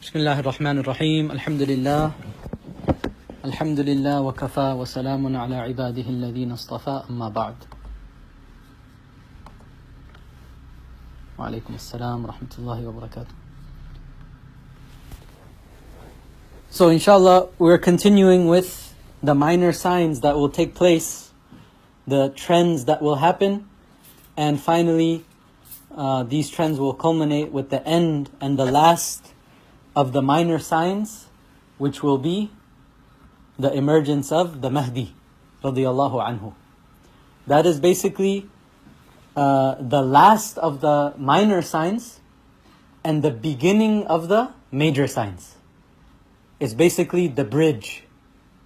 Bismillahir Rahmanir Rahim. Alhamdulillah. Alhamdulillah wa kafa wa salamun ala ibadihi alladhina istafa, amma ba'd. Wa alaykum assalam wa rahmatullahi wa barakatuh. So inshallah, we're continuing with the minor signs that will take place, the trends that will happen, and finally these trends will culminate with the end and the last of the minor signs, which will be the emergence of the Mahdi radiyallahu anhu. That is basically the last of the minor signs and the beginning of the major signs. It's basically the bridge.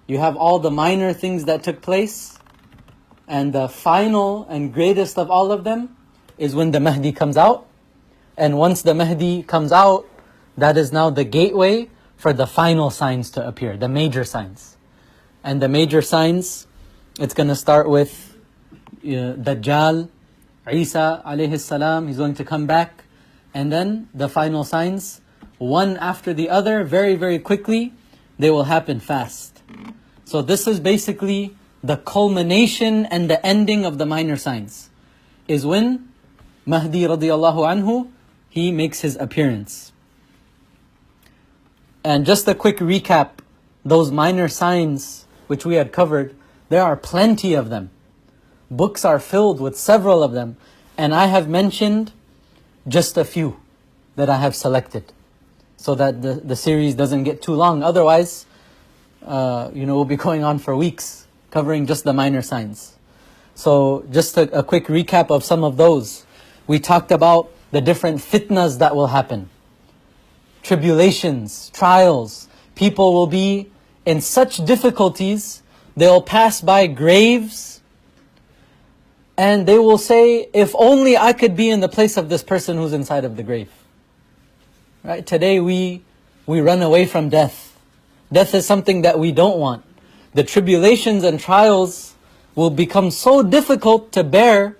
You have all the minor things that took place, and the final and greatest of all of them is when the Mahdi comes out. And once the Mahdi comes out, that is now the gateway for the final signs to appear, the major signs. And the major signs, it's going to start with Dajjal, Isa alayhi salam, he's going to come back. And then the final signs, one after the other, very, very quickly, they will happen fast. So this is basically the culmination and the ending of the minor signs, is when Mahdi radiyallahu anhu, he makes his appearance. And just a quick recap, those minor signs which we had covered, there are plenty of them. Books are filled with several of them. And I have mentioned just a few that I have selected, so that the series doesn't get too long. Otherwise, we'll be going on for weeks covering just the minor signs. So just a quick recap of some of those. We talked about the different fitnas that will happen. Tribulations, trials. People will be in such difficulties, they'll pass by graves and they will say, if only I could be in the place of this person who's inside of the grave. Right? Today we run away from death. Death is something that we don't want. The tribulations and trials will become so difficult to bear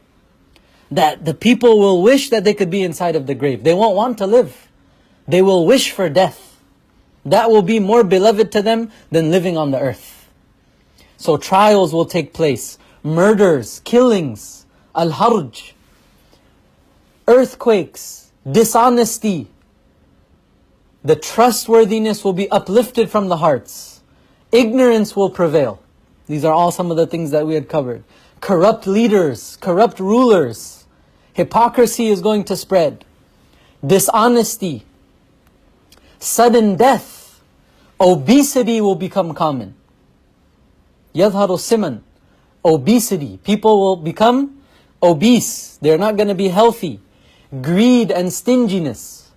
that the people will wish that they could be inside of the grave. They won't want to live. They will wish for death. That will be more beloved to them than living on the earth. So trials will take place. Murders, killings, al-harj, earthquakes, dishonesty. The trustworthiness will be uplifted from the hearts. Ignorance will prevail. These are all some of the things that we had covered. Corrupt leaders, corrupt rulers. Hypocrisy is going to spread. Dishonesty. Sudden death. Obesity will become common. Yadharu siman. Obesity. People will become obese. They're not going to be healthy. Greed and stinginess.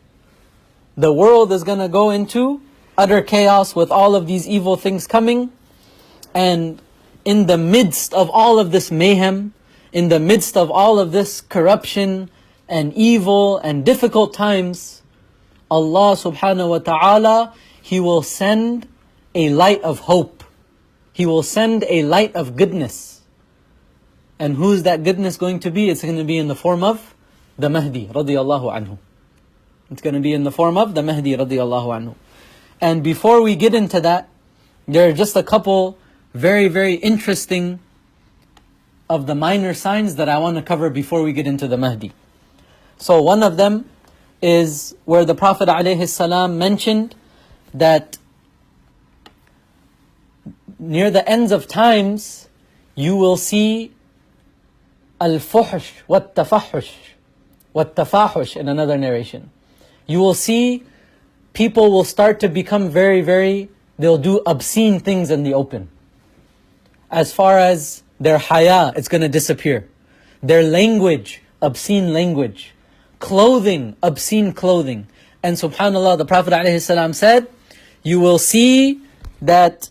The world is going to go into utter chaos with all of these evil things coming. And in the midst of all of this mayhem, in the midst of all of this corruption and evil and difficult times, Allah subhanahu wa ta'ala, He will send a light of hope. He will send a light of goodness. And who's that goodness going to be? It's going to be in the form of the Mahdi radiyallahu anhu. It's going to be in the form of the Mahdi radiyallahu anhu. And before we get into that, there are just a couple very, very interesting of the minor signs that I want to cover before we get into the Mahdi. So one of them is where the Prophet ﷺ mentioned that near the ends of times, you will see al-fuhsh wat-tafahush in another narration. You will see people will start to become they'll do obscene things in the open. As far as their haya, it's going to disappear. Their language, obscene language. Clothing, obscene clothing. And subhanAllah, the Prophet ﷺ said, you will see that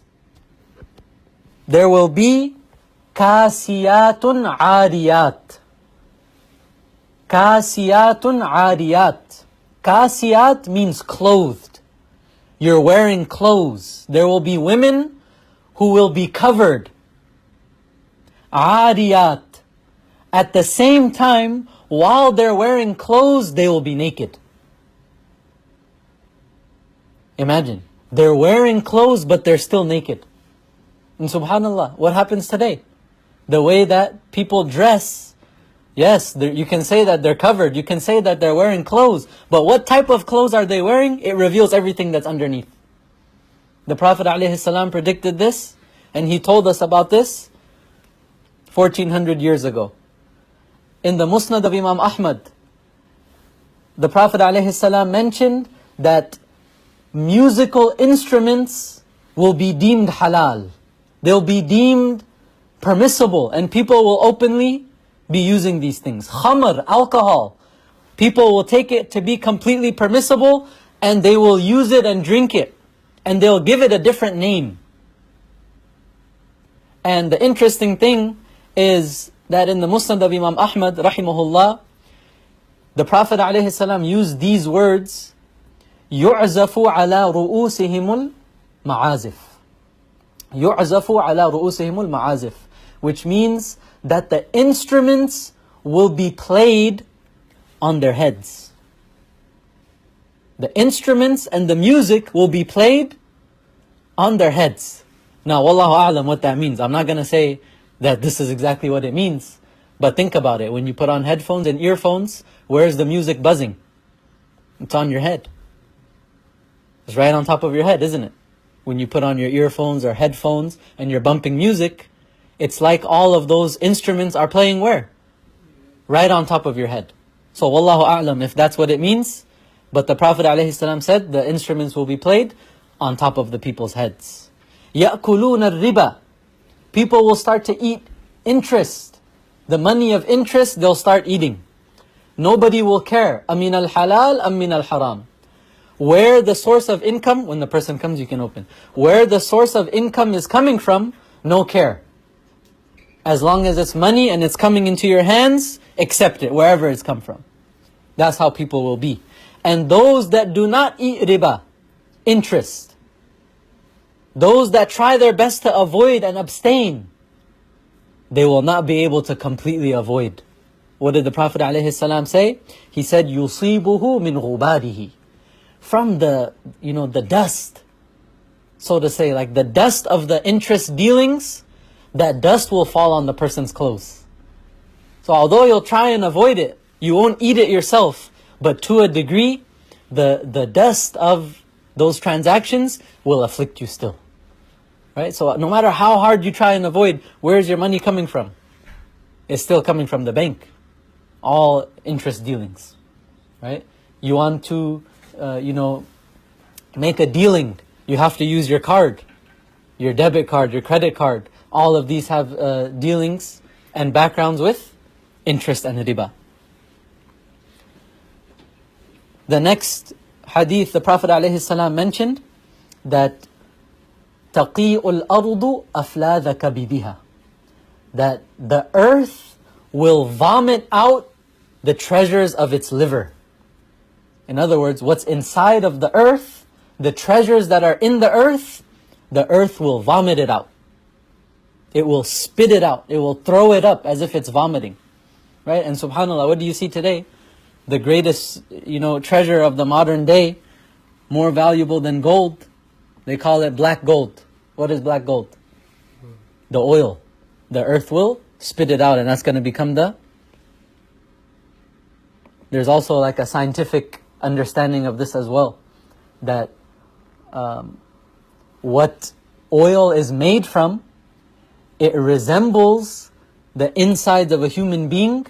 there will be kasiyatun ariyat. Kasiyatun ariyat. Kasiyat means clothed. You're wearing clothes. There will be women who will be covered. Ariyat. At the same time, while they're wearing clothes, they will be naked. Imagine, they're wearing clothes but they're still naked. And subhanAllah, what happens today? The way that people dress, yes, you can say that they're covered, you can say that they're wearing clothes, but what type of clothes are they wearing? It reveals everything that's underneath. The Prophet ﷺ predicted this, and he told us about this 1400 years ago. In the Musnad of Imam Ahmad, the Prophet ﷺ mentioned that musical instruments will be deemed halal. They'll be deemed permissible, and people will openly be using these things. Khamr, alcohol. People will take it to be completely permissible, and they will use it and drink it. And they'll give it a different name. And the interesting thing is that in the Musnad of Imam Ahmad, rahimahullah, the Prophet ﷺ used these words, يُعْزَفُ عَلَى رُؤُوسِهِمُ الْمَعَازِفِ. يُعْزَفُ عَلَى رُؤُوسِهِمُ الْمَعَازِفِ, which means that the instruments will be played on their heads. The instruments and the music will be played on their heads. Now, wallahu a'lam what that means. I'm not going to say that this is exactly what it means. But think about it. When you put on headphones and earphones, where's the music buzzing? It's on your head. It's right on top of your head, isn't it? When you put on your earphones or headphones and you're bumping music, it's like all of those instruments are playing where? Right on top of your head. So wallahu a'lam if that's what it means. But the Prophet ﷺ said the instruments will be played on top of the people's heads. يَأْكُلُونَ الرِّبَى. People will start to eat interest. The money of interest, they'll start eating. Nobody will care. أَمِنَ الْحَلَالِ أَمْ مِنَ الْحَرَامِ. Where the source of income, when the person comes you can open. Where the source of income is coming from, no care. As long as it's money and it's coming into your hands, accept it, wherever it's come from. That's how people will be. And those that do not eat riba, interest, those that try their best to avoid and abstain, they will not be able to completely avoid. What did the Prophet ﷺ say? He said, يُصِيبُهُ مِنْ غُبَارِهِ. From the dust, so to say, like the dust of the interest dealings, that dust will fall on the person's clothes. So although you'll try and avoid it, you won't eat it yourself, but to a degree, the dust of those transactions will afflict you still. Right? So no matter how hard you try and avoid, where's your money coming from? It's still coming from the bank. All interest dealings. Right? You want to, make a dealing, you have to use your card. Your debit card, your credit card. All of these have dealings and backgrounds with interest and riba. The next hadith, the Prophet ﷺ mentioned that تَقِيءُ الْأَرْضُ أَفْلَاذَ كَبِدِهَا, that the earth will vomit out the treasures of its liver. In other words, what's inside of the earth, the treasures that are in the earth will vomit it out. It will spit it out. It will throw it up as if it's vomiting. Right? And subhanAllah, what do you see today? The greatest, treasure of the modern day, more valuable than gold. They call it black gold. What is black gold? The oil. The earth will spit it out, and that's going to become There's also like a scientific understanding of this as well. That what oil is made from, it resembles the insides of a human being,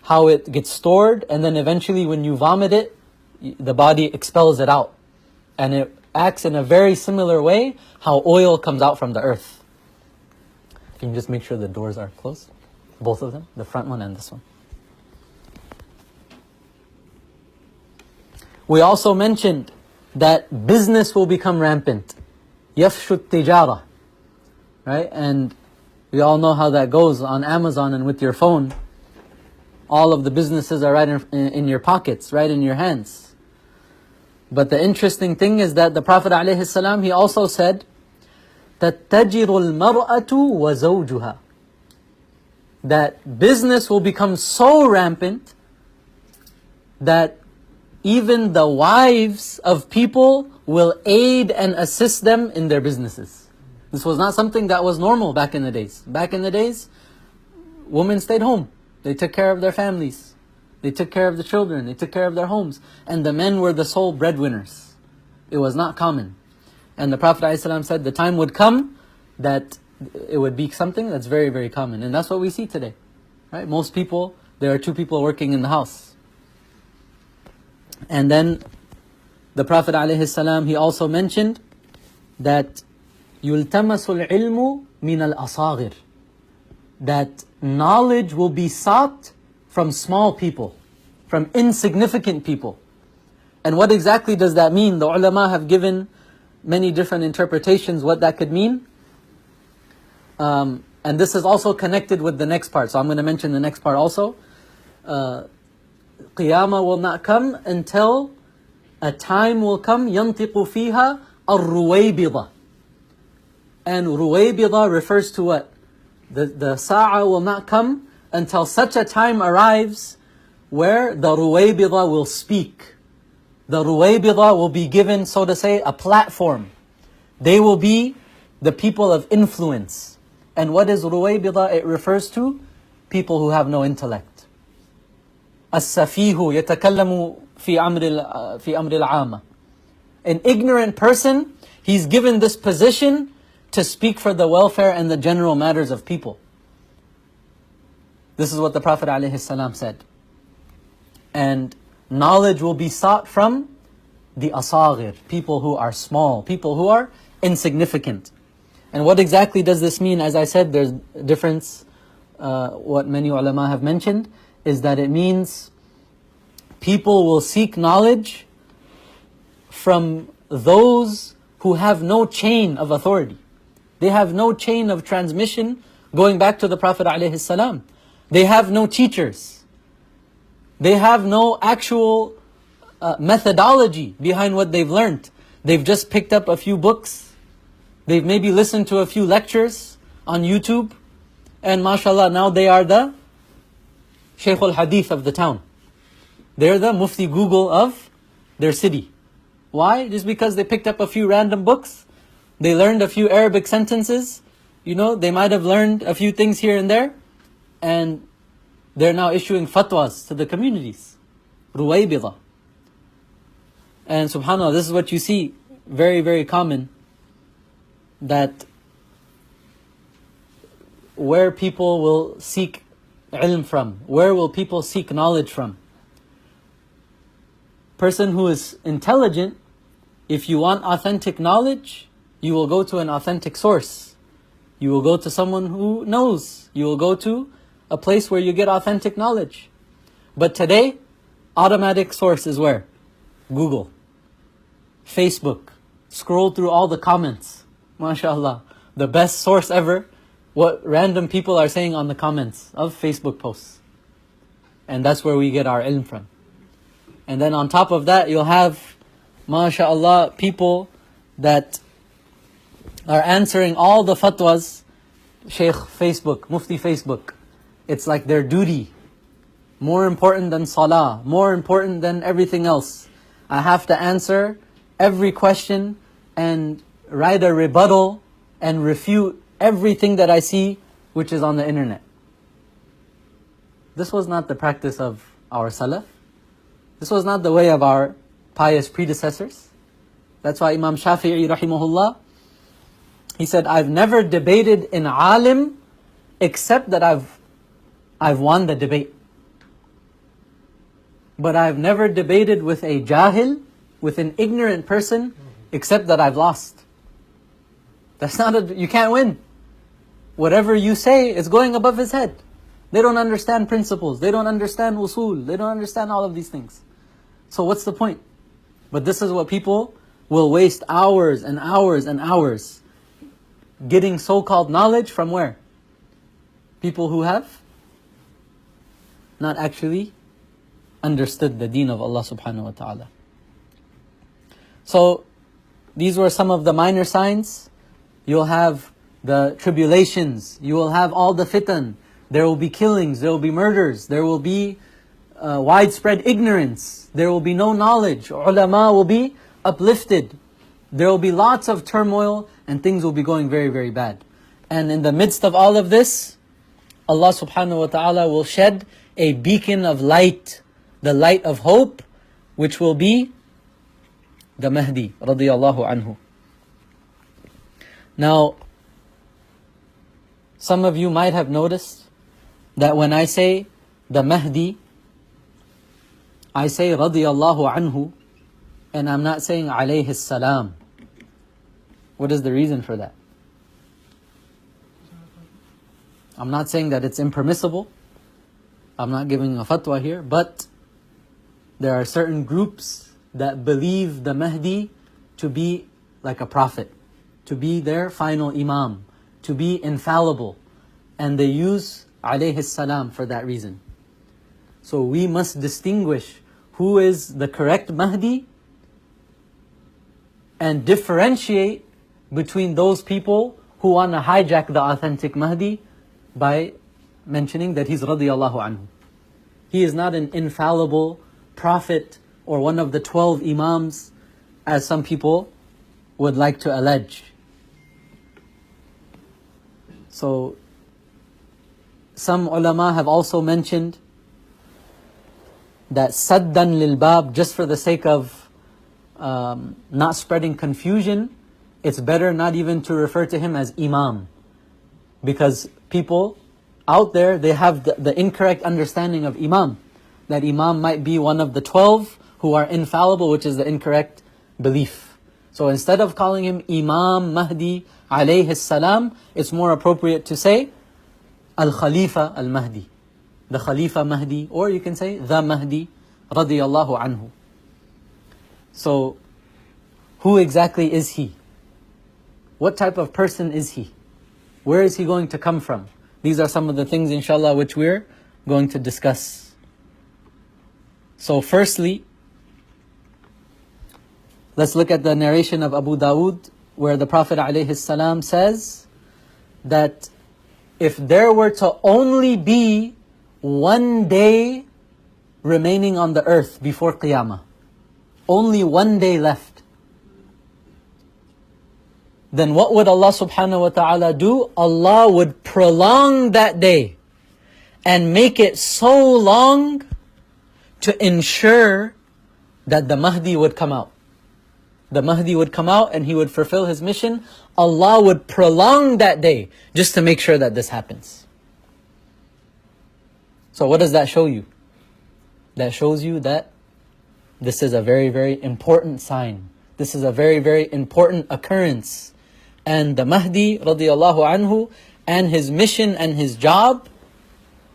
how it gets stored, and then eventually when you vomit it, the body expels it out. And it acts in a very similar way how oil comes out from the earth. Can you just make sure the doors are closed? Both of them, the front one and this one. We also mentioned that business will become rampant. يَفْشُ التِّجَارَةِ. Right? And we all know how that goes on Amazon and with your phone. All of the businesses are right in your pockets, right in your hands. But the interesting thing is that the Prophet ﷺ, he also said, تَتَّجِرُ الْمَرْأَةُ وَزَوْجُهَا, that business will become so rampant that even the wives of people will aid and assist them in their businesses. This was not something that was normal back in the days. Back in the days, women stayed home. They took care of their families. They took care of the children. They took care of their homes. And the men were the sole breadwinners. It was not common. And the Prophet ﷺ said the time would come that it would be something that's very, very common. And that's what we see today. Right? Most people, there are two people working in the house. And then the Prophet ﷺ, he also mentioned that يُلْتَمَسُ الْعِلْمُ مِنَ الْأَصَاغِرِ, that knowledge will be sought from small people, from insignificant people. And what exactly does that mean? The ulama have given many different interpretations what that could mean. And this is also connected with the next part. So I'm going to mention the next part also. Qiyamah will not come until a time will come, يَنْطِقُ فِيهَا الرُّوَيْبِضَةِ. And ruwaybida refers to what? The sa'a will not come until such a time arrives where the ruwaybida will speak. The ruwaybida will be given, so to say, a platform. They will be the people of influence. And what is ruwaybida? It refers to people who have no intellect. As-safihu yatakallamu fi amri al-'amma. An ignorant person, he's given this position to speak for the welfare and the general matters of people. This is what the Prophet ﷺ said. And knowledge will be sought from the asaghir, people who are small, people who are insignificant. And what exactly does this mean? As I said, there's a difference. What many ulama have mentioned is that it means people will seek knowledge from those who have no chain of authority. They have no chain of transmission going back to the Prophet ﷺ. They have no teachers. They have no actual methodology behind what they've learned. They've just picked up a few books. They've maybe listened to a few lectures on YouTube. And mashallah, now they are the Shaykh al-Hadith of the town. They're the Mufti Google of their city. Why? Just because they picked up a few random books. They learned a few Arabic sentences. You know, they might have learned a few things here and there. And they're now issuing fatwas to the communities. Ruwaybida. And subhanAllah, this is what you see very, very common. That where people will seek ilm from, where will people seek knowledge from? Person who is intelligent, if you want authentic knowledge, you will go to an authentic source. You will go to someone who knows. You will go to a place where you get authentic knowledge. But today, automatic source is where? Google, Facebook. Scroll through all the comments. MashaAllah. The best source ever, what random people are saying on the comments of Facebook posts. And that's where we get our ilm from. And then on top of that, you'll have, MashaAllah, people that are answering all the fatwas, Shaykh Facebook, Mufti Facebook. It's like their duty. More important than salah, more important than everything else. I have to answer every question and write a rebuttal and refute everything that I see which is on the internet. This was not the practice of our salaf. This was not the way of our pious predecessors. That's why Imam Shafi'i rahimahullah, he said, I've never debated an alim except that I've won the debate. But I've never debated with a jahil, with an ignorant person, except that I've lost. That's not you can't win. Whatever you say is going above his head. They don't understand principles. They don't understand usul. They don't understand all of these things. So what's the point? But this is what people will waste hours and hours and hours getting so-called knowledge from where? People who have not actually understood the deen of Allah subhanahu wa ta'ala. So these were some of the minor signs. You'll have the tribulations. You will have all the fitan. There will be killings. There will be murders. There will be widespread ignorance. There will be no knowledge. Ulama will be uplifted. There will be lots of turmoil and things will be going very, very bad. And in the midst of all of this, Allah subhanahu wa ta'ala will shed a beacon of light, the light of hope, which will be the Mahdi radiyallahu anhu. Now, some of you might have noticed that when I say the Mahdi, I say radiyallahu anhu, and I'm not saying alayhi salam. What is the reason for that? I'm not saying that it's impermissible. I'm not giving a fatwa here, but there are certain groups that believe the Mahdi to be like a prophet, to be their final imam, to be infallible, and they use alayhi salam for that reason. So we must distinguish who is the correct Mahdi and differentiate between those people who want to hijack the authentic Mahdi by mentioning that he's radiyallahu anhu. He is not an infallible prophet or one of the 12 imams as some people would like to allege. So some ulama have also mentioned that saddan lil bab, just for the sake of not spreading confusion, it's better not even to refer to him as imam. Because people out there, they have the incorrect understanding of imam. That imam might be one of the 12 who are infallible, which is the incorrect belief. So instead of calling him Imam Mahdi alayhi salam, it's more appropriate to say Al-Khalifa Al-Mahdi, the Khalifa Mahdi, or you can say the Mahdi radiyallahu anhu. So who exactly is he? What type of person is he? Where is he going to come from? These are some of the things, inshallah, which we're going to discuss. So firstly, let's look at the narration of Abu Dawood, where the Prophet ﷺ says that if there were to only be one day remaining on the earth before Qiyamah, only one day left, then what would Allah subhanahu wa ta'ala do? Allah would prolong that day and make it so long to ensure that the Mahdi would come out. The Mahdi would come out and he would fulfill his mission. Allah would prolong that day just to make sure that this happens. So what does that show you? That shows you that this is a very, very important sign. This is a very, very important occurrence. And the Mahdi radiyallahu anhu and his mission and his job,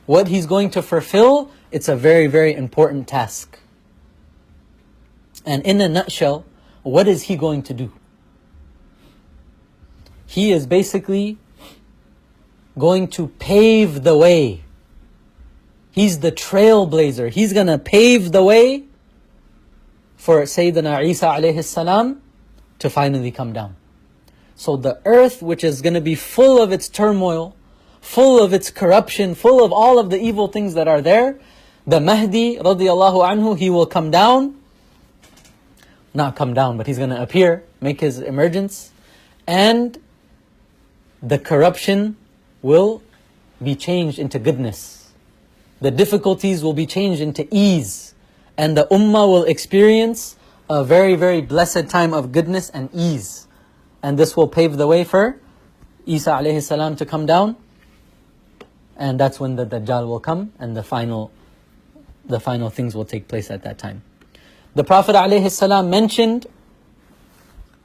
what he's going to fulfill, it's a very, very important task. And in a nutshell, what is he going to do? He is basically going to pave the way. He's the trailblazer. He's going to pave the way for Sayyidina Isa alayhi salam to finally come down. So the earth, which is going to be full of its turmoil, full of its corruption, full of all of the evil things that are there, the Mahdi radiyallahu anhu, he will come down. Not come down, but he's going to appear, make his emergence. And the corruption will be changed into goodness. The difficulties will be changed into ease. And the ummah will experience a very, very blessed time of goodness and ease. And this will pave the way for Isa alayhi salam to come down. And that's when the Dajjal will come and the final things will take place at that time. The Prophet ﷺ mentioned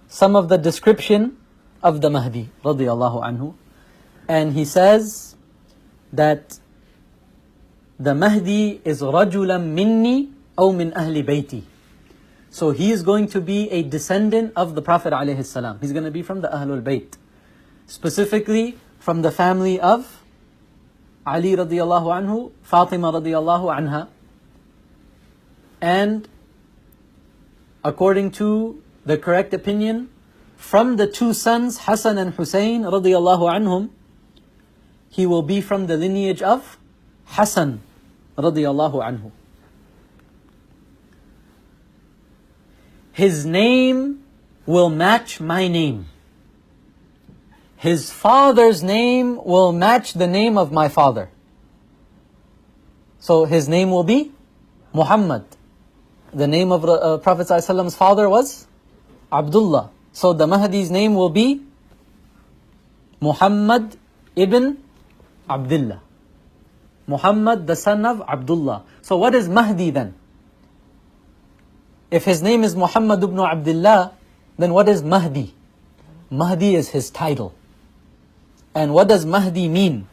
some of the description of the Mahdi radiyallahu anhu. And he says that the Mahdi is rajulan minni aw min ahli bayti. So he is going to be a descendant of the Prophet ﷺ. He's going to be from the Ahlul Bayt. Specifically from the family of Ali radiyallahu anhu, Fatima radiyallahu anha. And according to the correct opinion, from the two sons, Hassan and Hussein radiyallahu anhum, he will be from the lineage of Hassan radiyallahu anhu. his name will match my name. His father's name will match the name of my father. So his name will be Muhammad. The name of Prophet ﷺ's father was Abdullah. So the Mahdi's name will be Muhammad ibn Abdullah. Muhammad, the son of Abdullah. So what is Mahdi then? If his name is Muhammad ibn Abdullah, then what is Mahdi? Mahdi is his title. And what does Mahdi mean?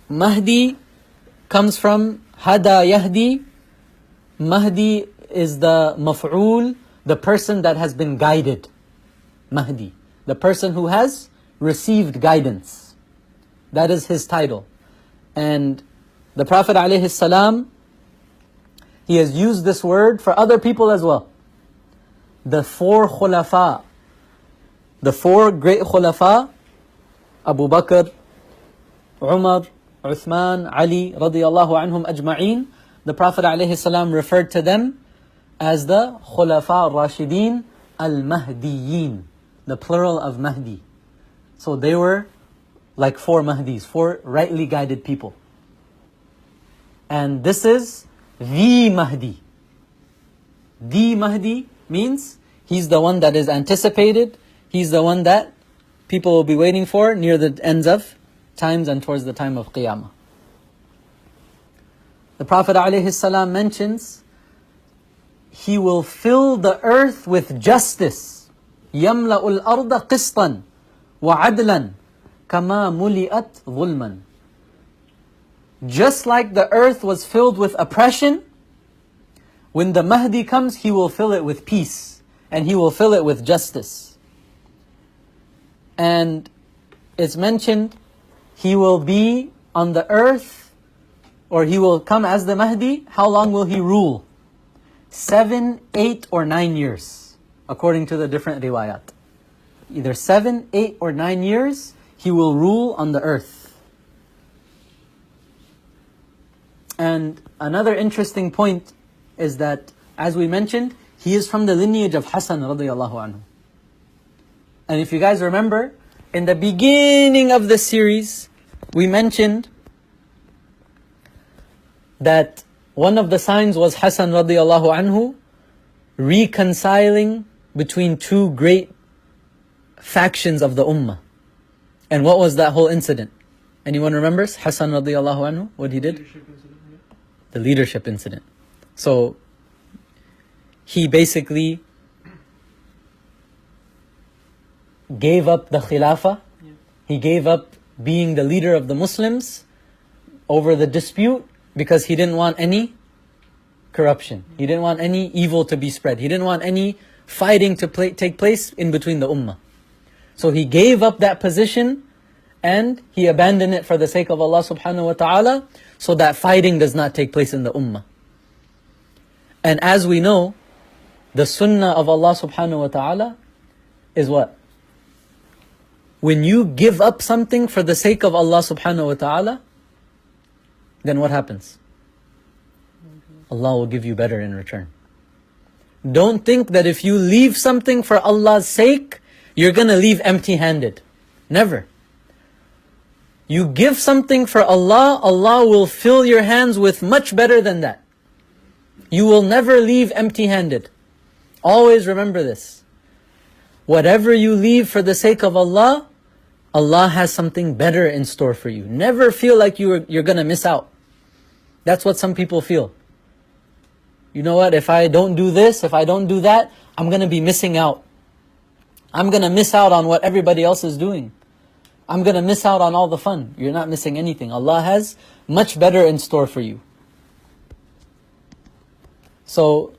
Mahdi comes from Hada Yahdi. Mahdi is the maf'ul, the person that has been guided. Mahdi, the person who has received guidance. That is his title. And the Prophet ﷺ, he has used this word for other people as well. The four khulafa, the four great khulafa, Abu Bakr, Umar, Uthman, Ali, radiyallahu anhum ajma'een, the Prophet ﷺ referred to them as the khulafa rashideen al-Mahdiyin, the plural of Mahdi. So they were like four Mahdis, four rightly guided people. And this is the Mahdi. The Mahdi means he's the one that is anticipated. He's the one that people will be waiting for near the ends of times and towards the time of Qiyamah. The Prophet ﷺ mentions he will fill the earth with justice. يَمْلَأُ الْأَرْضَ قِسْطًا وَعَدْلًا كَمَا مُلِئَتْ ظُلْمًا. Just like the earth was filled with oppression, when the Mahdi comes, he will fill it with peace and he will fill it with justice. And it's mentioned he will be on the earth, or he will come as the Mahdi. How long will he rule? 7, 8 or 9 years, according to the different riwayat. Either 7, 8 or 9 years he will rule on the earth. And another interesting point is that, as we mentioned, he is from the lineage of Hassan radiyallahu anhu. And if you guys remember, in the beginning of the series, we mentioned that one of the signs was Hassan radiyallahu anhu reconciling between two great factions of the ummah. And what was that whole incident? Anyone remembers? Hassan radiyallahu anhu, what he did? The leadership incident. So he basically gave up the khilafah. He gave up being the leader of the Muslims over the dispute because he didn't want any corruption. He didn't want any evil to be spread. He didn't want any fighting to take place in between the ummah. So he gave up that position and he abandoned it for the sake of Allah subhanahu wa ta'ala, so that fighting does not take place in the ummah. And as we know, the sunnah of Allah subhanahu wa ta'ala is what? When you give up something for the sake of Allah subhanahu wa ta'ala, then what happens? Allah will give you better in return. Don't think that if you leave something for Allah's sake, you're going to leave empty-handed. Never. You give something for Allah, Allah will fill your hands with much better than that. You will never leave empty-handed. Always remember this. Whatever you leave for the sake of Allah, Allah has something better in store for you. Never feel like you're going to miss out. That's what some people feel. You know what, if I don't do this, if I don't do that, I'm going to be missing out. I'm going to miss out on what everybody else is doing. I'm going to miss out on all the fun. You're not missing anything. Allah has much better in store for you. So,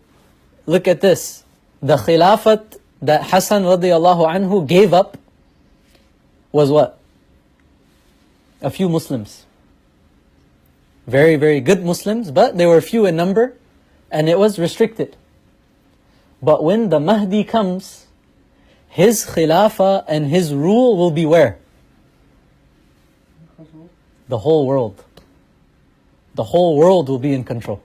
look at this. The khilafat that Hassan radiyallahu anhu gave up was what? A few Muslims. Very, very good Muslims, but they were few in number and it was restricted. But when the Mahdi comes, his khilafah and his rule will be where? The whole world. The whole world will be in control.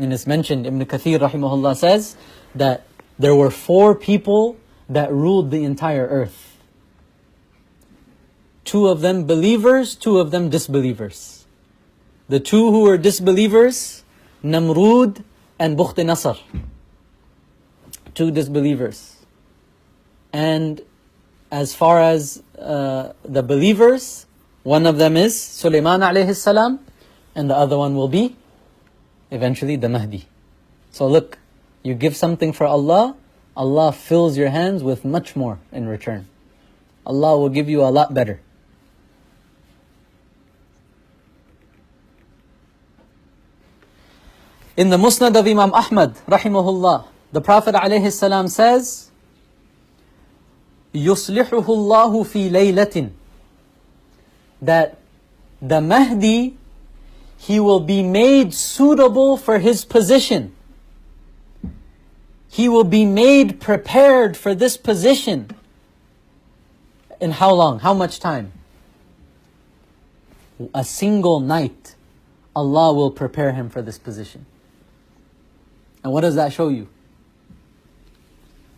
And it's mentioned, Ibn Kathir rahimahullah says, that there were 4 people that ruled the entire earth. 2 of them believers, 2 of them disbelievers. The 2 who were disbelievers, Namrud and Bukht Nasr. 2 disbelievers. And as far as the believers, one of them is Sulaiman alayhi salam, and the other one will be eventually the Mahdi. So look, you give something for Allah, Allah fills your hands with much more in return. Allah will give you a lot better. In the Musnad of Imam Ahmad, rahimahullah, the Prophet alayhi salam says, يُصْلِحُهُ اللَّهُ فِي لَيْلَةٍ, that the Mahdi, he will be made suitable for his position. He will be made prepared for this position. In how long? How much time? A single night, Allah will prepare him for this position. And what does that show you?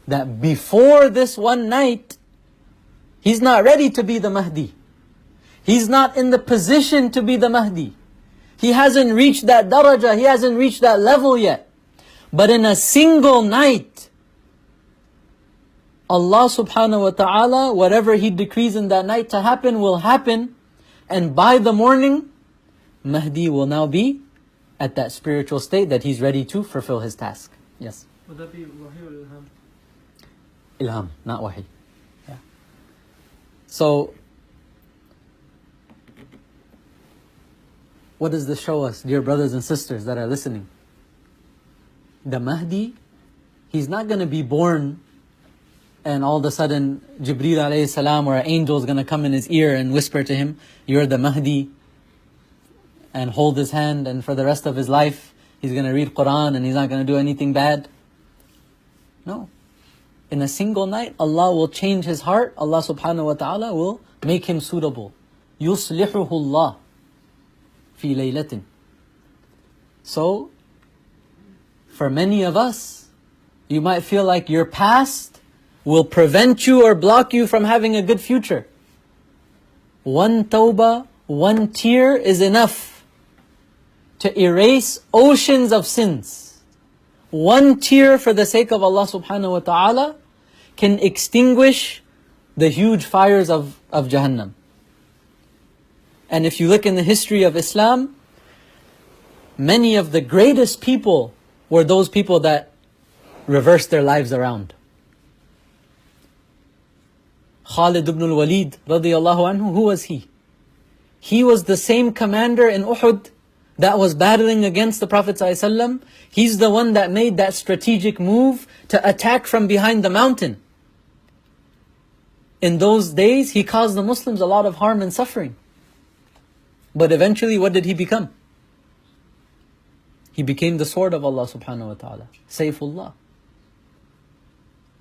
That before this one night, he's not ready to be the Mahdi. He's not in the position to be the Mahdi. He hasn't reached that darajah, he hasn't reached that level yet. But in a single night, Allah subhanahu wa ta'ala, whatever He decrees in that night to happen will happen. And by the morning, Mahdi will now be at that spiritual state that he's ready to fulfill his task. Yes? Would that be wahi or ilham? Ilham, not wahi. Yeah. So, what does this show us, dear brothers and sisters that are listening? The Mahdi, he's not going to be born and all of a sudden Jibreel alayhi salam or an angel is going to come in his ear and whisper to him, "You're the Mahdi," and hold his hand, and for the rest of his life he's going to read Quran and he's not going to do anything bad. No. In a single night, Allah will change his heart. Allah subhanahu wa ta'ala will make him suitable. يُصْلِحُهُ اللَّهُ فِي لَيْلَةٍ. So, for many of us, you might feel like your past will prevent you or block you from having a good future. One tawbah, one tear is enough to erase oceans of sins. One tear for the sake of Allah subhanahu wa ta'ala can extinguish the huge fires of Jahannam. And if you look in the history of Islam, many of the greatest people were those people that reversed their lives around. Khalid ibn al-Walid radiyallahu anhu, who was he? He was the same commander in Uhud that was battling against the Prophet ﷺ. He's the one that made that strategic move to attack from behind the mountain. In those days, he caused the Muslims a lot of harm and suffering. But eventually, what did he become? He became the sword of Allah subhanahu wa ta'ala, Sayfullah.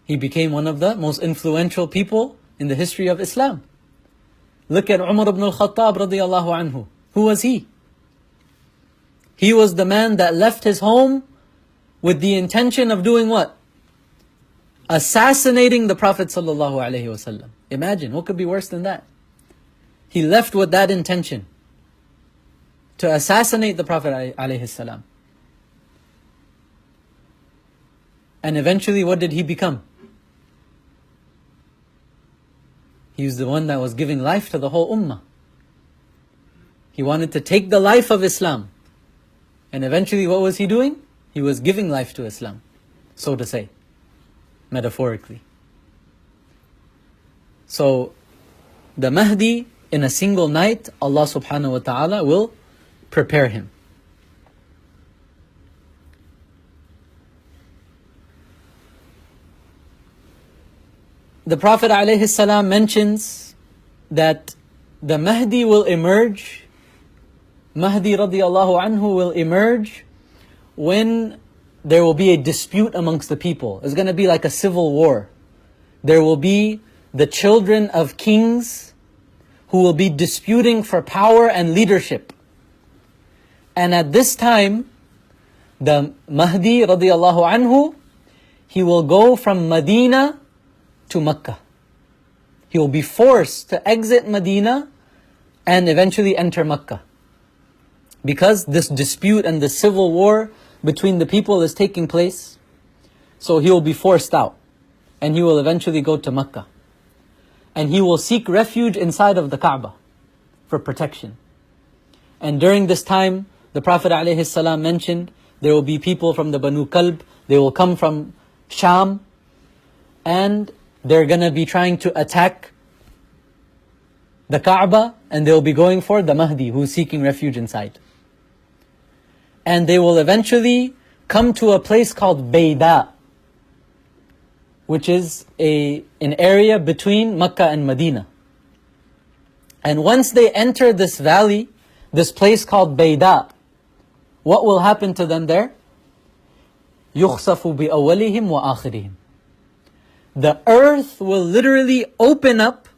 He became one of the most influential people in the history of Islam. Look at Umar ibn al-Khattab radiyallahu anhu. Who was he? He was the man that left his home with the intention of doing what? Assassinating the Prophet sallallahu alaihi wasallam. Imagine, what could be worse than that? He left with that intention, to assassinate the Prophet alayhi salam. And eventually, what did he become? He was the one that was giving life to the whole ummah. He wanted to take the life of Islam. And eventually, what was he doing? He was giving life to Islam, so to say, metaphorically. So, the Mahdi, in a single night, Allah subhanahu wa ta'ala will prepare him. The Prophet ﷺ mentions that the Mahdi will emerge, Mahdi radiallahu anhu will emerge when there will be a dispute amongst the people. It's going to be like a civil war. There will be the children of kings who will be disputing for power and leadership. And at this time, The Mahdi radiallahu anhu, he will go from Medina to Mecca. He will be forced to exit Medina and eventually enter Mecca. Because this dispute and the civil war between the people is taking place, so he will be forced out. And he will eventually go to Mecca. And he will seek refuge inside of the Kaaba for protection. And during this time, the Prophet ﷺ mentioned, there will be people from the Banu Kalb, they will come from Sham, and they're going to be trying to attack the Kaaba, and they'll be going for the Mahdi, who's seeking refuge inside. And they will eventually come to a place called Bayda, which is an area between Mecca and Medina. And once they enter this valley, this place called Bayda, what will happen to them there? يُخْسَفُ بِأَوَّلِهِمْ وَآخِرِهِمْ. The earth will literally open up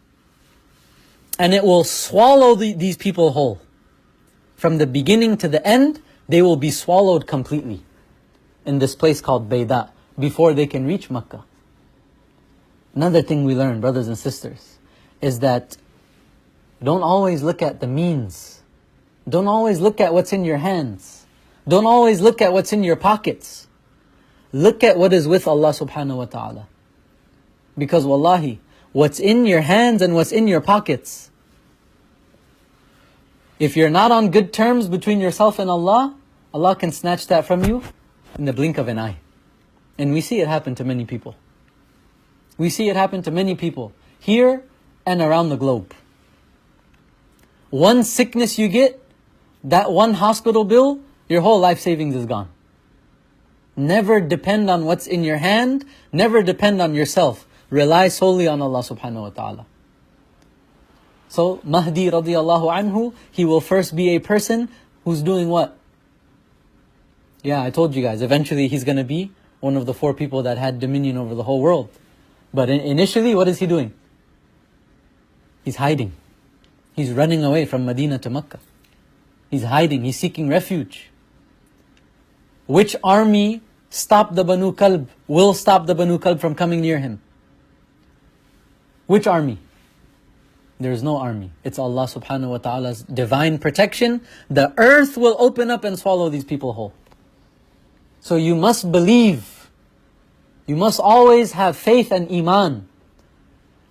and it will swallow these people whole. From the beginning to the end, they will be swallowed completely in this place called Bayda before they can reach Mecca. Another thing we learn, brothers and sisters, is that don't always look at the means. Don't always look at what's in your hands. Don't always look at what's in your pockets. Look at what is with Allah subhanahu wa ta'ala. Because wallahi, what's in your hands and what's in your pockets, if you're not on good terms between yourself and Allah, Allah can snatch that from you in the blink of an eye. And we see it happen to many people. We see it happen to many people, here and around the globe. One sickness you get, that one hospital bill, your whole life savings is gone. Never depend on what's in your hand, never depend on yourself. Rely solely on Allah subhanahu wa ta'ala. So, Mahdi radiallahu anhu, he will first be a person who's doing what? Yeah, I told you guys, eventually he's going to be one of the 4 people that had dominion over the whole world. But initially, what is he doing? He's hiding. He's running away from Medina to Mecca. He's hiding, he's seeking refuge. Which army stopped the Banu Kalb, will stop the Banu Kalb from coming near him? Which army? There is no army. It's Allah subhanahu wa ta'ala's divine protection. The earth will open up and swallow these people whole. So you must believe. You must always have faith and iman.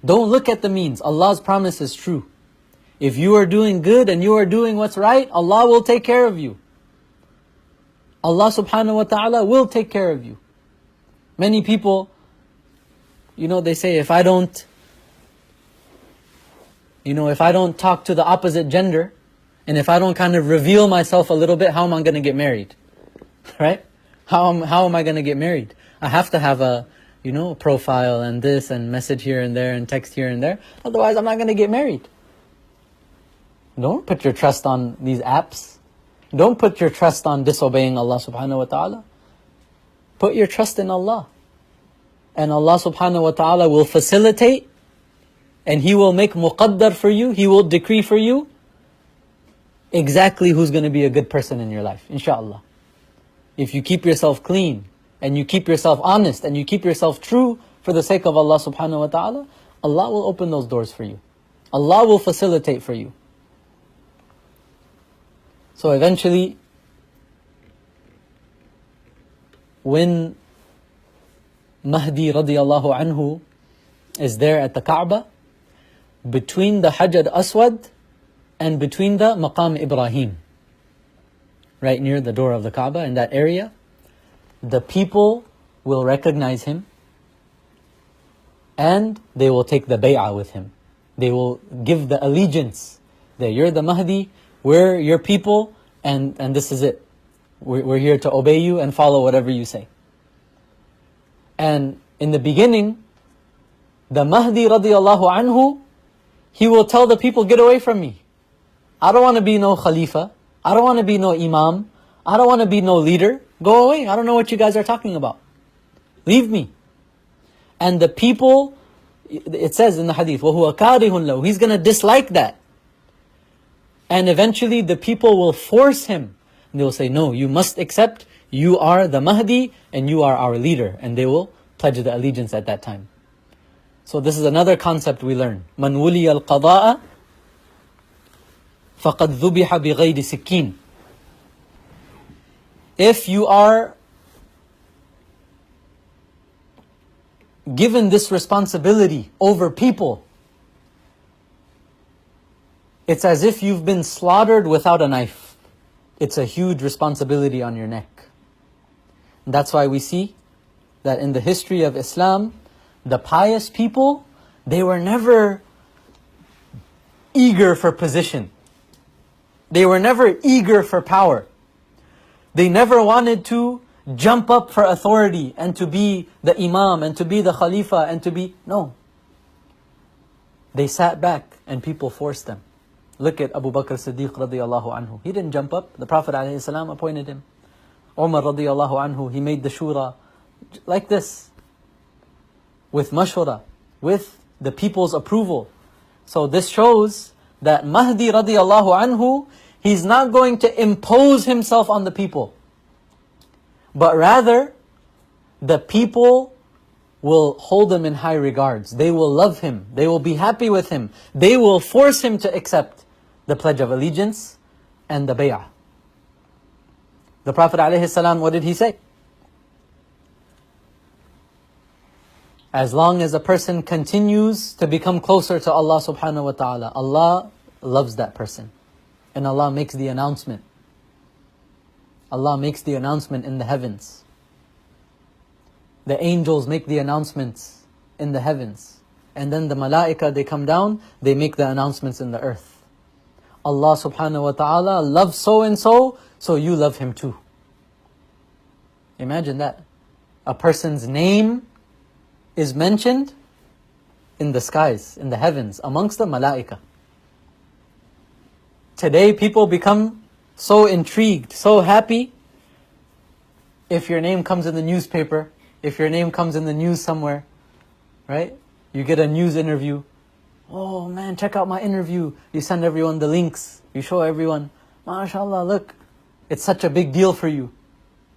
Don't look at the means. Allah's promise is true. If you are doing good and you are doing what's right, Allah will take care of you. Allah subhanahu wa ta'ala will take care of you. Many people, they say, if I don't talk to the opposite gender, and if I don't kind of reveal myself a little bit, how am I going to get married? Right? How am I going to get married? I have to have a profile and this and message here and there and text here and there. Otherwise, I'm not going to get married. Don't put your trust on these apps. Don't put your trust on disobeying Allah subhanahu wa ta'ala. Put your trust in Allah. And Allah subhanahu wa ta'ala will facilitate, and He will make muqaddar for you, He will decree for you exactly who's going to be a good person in your life, inshaAllah. If you keep yourself clean, and you keep yourself honest, and you keep yourself true for the sake of Allah subhanahu wa ta'ala, Allah will open those doors for you. Allah will facilitate for you. So eventually, when Mahdi radiallahu anhu is there at the Kaaba, between the Hajar Aswad and between the Maqam Ibrahim, right near the door of the Kaaba, in that area, the people will recognize him and they will take the bay'ah with him. They will give the allegiance that you're the Mahdi, we're your people, and this is it. We're here to obey you and follow whatever you say. And in the beginning, the Mahdi radiallahu anhu, he will tell the people, get away from me. I don't want to be no Khalifa. I don't want to be no Imam. I don't want to be no leader. Go away. I don't know what you guys are talking about. Leave me. And the people, it says in the hadith, وَهُوَ كَارِهٌ لَهُ. He's going to dislike that. And eventually the people will force him. And they will say, no, you must accept, You are the Mahdi and you are our leader. And they will pledge the allegiance at that time. So this is another concept we learn. Man wuliya al-qada'a faqad dhubiha bighayri sikkin. If you are given this responsibility over people, it's as if you've been slaughtered without a knife. It's a huge responsibility on your neck. And that's why we see that in the history of Islam, the pious people, they were never eager for position. They were never eager for power. They never wanted to jump up for authority and to be the Imam and to be the Khalifa and to be... No. They sat back and people forced them. Look at Abu Bakr Siddeeq radiallahu anhu. He didn't jump up. The Prophet ﷺ appointed him. Umar radiallahu anhu, he made the shura. Like this. With mashwara. With the people's approval. So this shows that Mahdi radiallahu anhu, he's not going to impose himself on the people. But rather, the people will hold him in high regards. They will love him. They will be happy with him. They will force him to accept the Pledge of Allegiance and the Bay'ah. The Prophet ﷺ, what did he say? As long as a person continues to become closer to Allah subhanahu wa ta'ala, Allah loves that person. And Allah makes the announcement. Allah makes the announcement in the heavens. The angels make the announcements in the heavens. And then the malaika, they come down, they make the announcements in the earth. Allah subhanahu wa ta'ala loves so and so, so you love him too. Imagine that. A person's name is mentioned in the skies, in the heavens, amongst the malaika. Today people become so intrigued, so happy if your name comes in the newspaper, if your name comes in the news somewhere, right? You get a news interview. Oh man, check out my interview. You send everyone the links. You show everyone, MashaAllah, look, it's such a big deal for you,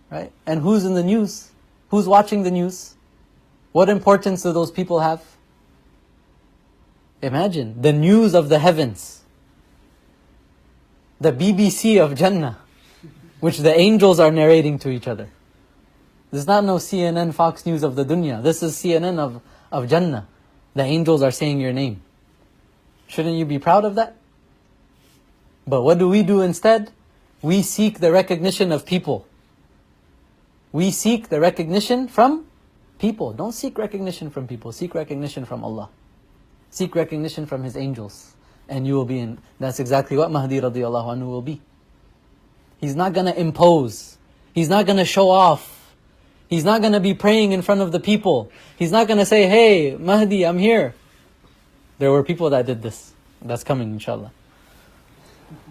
right? And who's in the news? Who's watching the news? What importance do those people have? Imagine, the news of the heavens. The BBC of Jannah, which the angels are narrating to each other. This is not no CNN, Fox News of the dunya. This is CNN of Jannah. The angels are saying your name. Shouldn't you be proud of that? But what do we do instead? We seek the recognition of people. We seek the recognition from people. Don't seek recognition from people. Seek recognition from Allah. Seek recognition from His angels. And you will be in... That's exactly what Mahdi radiallahu anhu will be. He's not going to impose. He's not going to show off. He's not going to be praying in front of the people. He's not going to say, hey, Mahdi, I'm here. There were people that did this. That's coming, inshallah.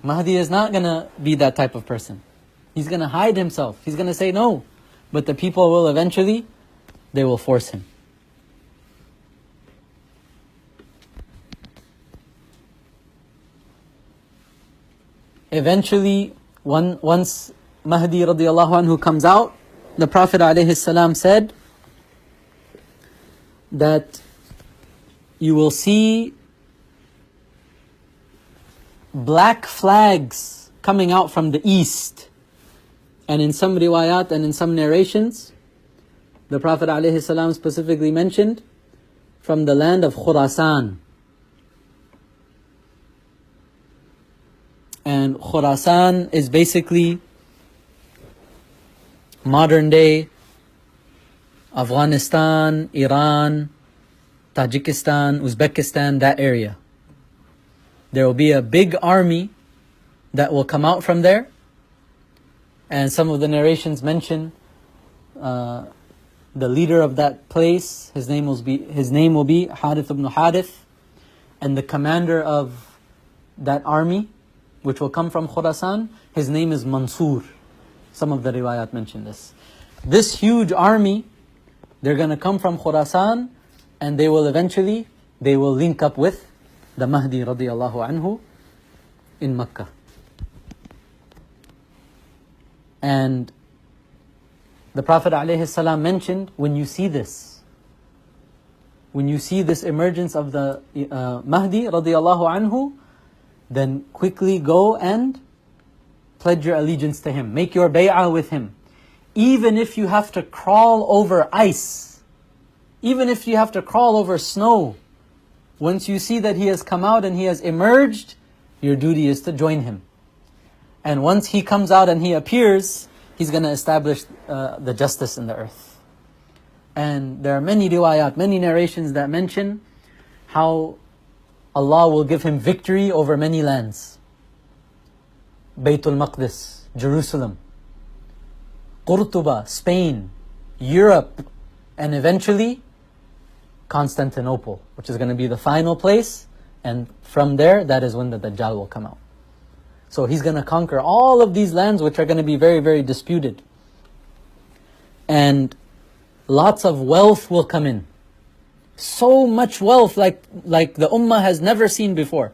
Mahdi is not going to be that type of person. He's going to hide himself. He's going to say no. But the people will eventually, they will force him. Eventually, once Mahdi radiallahu anhu comes out, the Prophet ﷺ said that you will see black flags coming out from the east. And in some riwayat and in some narrations, the Prophet ﷺ specifically mentioned from the land of Khurasan. And Khurasan is basically modern day Afghanistan, Iran, Tajikistan, Uzbekistan, that area. There will be a big army that will come out from there. And some of the narrations mention the leader of that place, his name will be Harith ibn Harith, and the commander of that army, which will come from Khurasan, his name is Mansur. Some of the riwayat mention this. This huge army, they're going to come from Khurasan, and they will link up with the Mahdi radiallahu anhu in Makkah. And The Prophet ﷺ mentioned, when you see this emergence of the Mahdi radiallahu anhu, then quickly go and pledge your allegiance to him. Make your bay'ah with him. Even if you have to crawl over ice, even if you have to crawl over snow, once you see that he has come out and he has emerged, your duty is to join him. And once he comes out and he appears, he's going to establish the justice in the earth. And there are many riwayat, many narrations that mention how Allah will give him victory over many lands. Baytul Maqdis, Jerusalem, Qurtuba, Spain, Europe, and eventually Constantinople, which is going to be the final place. And from there, that is when the Dajjal will come out. So he's going to conquer all of these lands which are going to be very, very disputed. And lots of wealth will come in. So much wealth like the ummah has never seen before.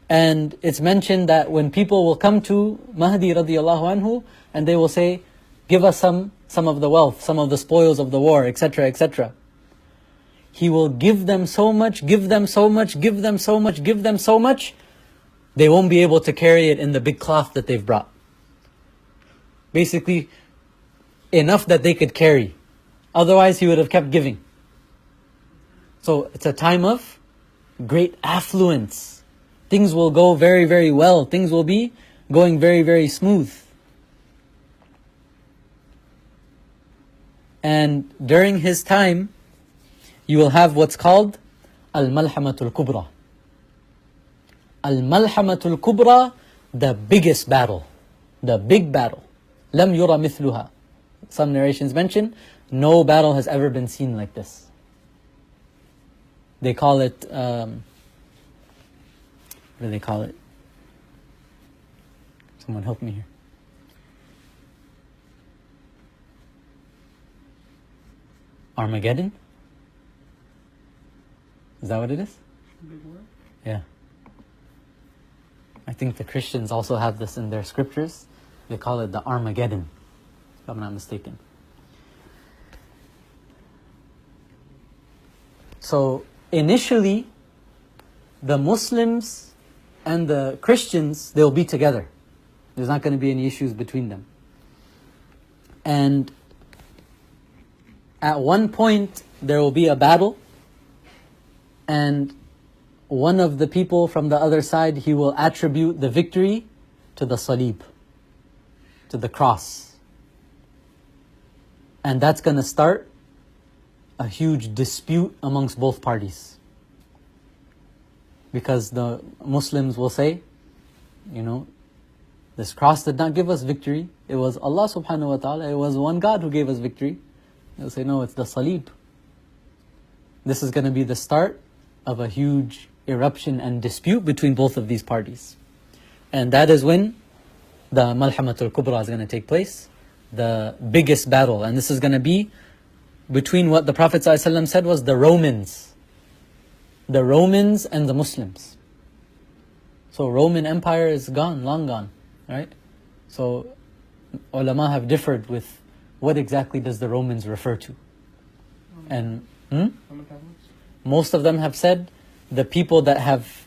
And it's mentioned that when people will come to Mahdi radiallahu anhu and they will say, give us some of the wealth, some of the spoils of the war, etc., etc. He will give them so much, give them so much, give them so much, give them so much, they won't be able to carry it in the big cloth that they've brought. Basically, enough that they could carry. Otherwise, he would have kept giving. So it's a time of great affluence. Things will go very, very well. Things will be going very, very smooth. And during his time, you will have what's called Al-Malhamatul Kubra. Al-Malhamatul Kubra, the biggest battle. The big battle. Lam yura mithluha. Some narrations mention, no battle has ever been seen like this. They call it, what do they call it? Someone help me here. Armageddon? Is that what it is? Big word? Yeah. I think the Christians also have this in their scriptures. They call it the Armageddon, if I'm not mistaken. So initially, the Muslims and the Christians, they'll be together. There's not going to be any issues between them. And at one point, there will be a battle, and one of the people from the other side, he will attribute the victory to the salib, to the cross. And that's going to start a huge dispute amongst both parties. Because the Muslims will say, this cross did not give us victory. It was Allah subhanahu wa ta'ala, it was one God who gave us victory. They'll say, no, it's the salib. This is going to be the start of a huge eruption and dispute between both of these parties. And that is when the Malhamatul Kubra is going to take place, the biggest battle. And this is going to be between what the Prophet ﷺ said was the Romans. The Romans and the Muslims. So Roman Empire is gone, long gone, right? So ulama have differed with what exactly does the Romans refer to. And most of them have said the people that have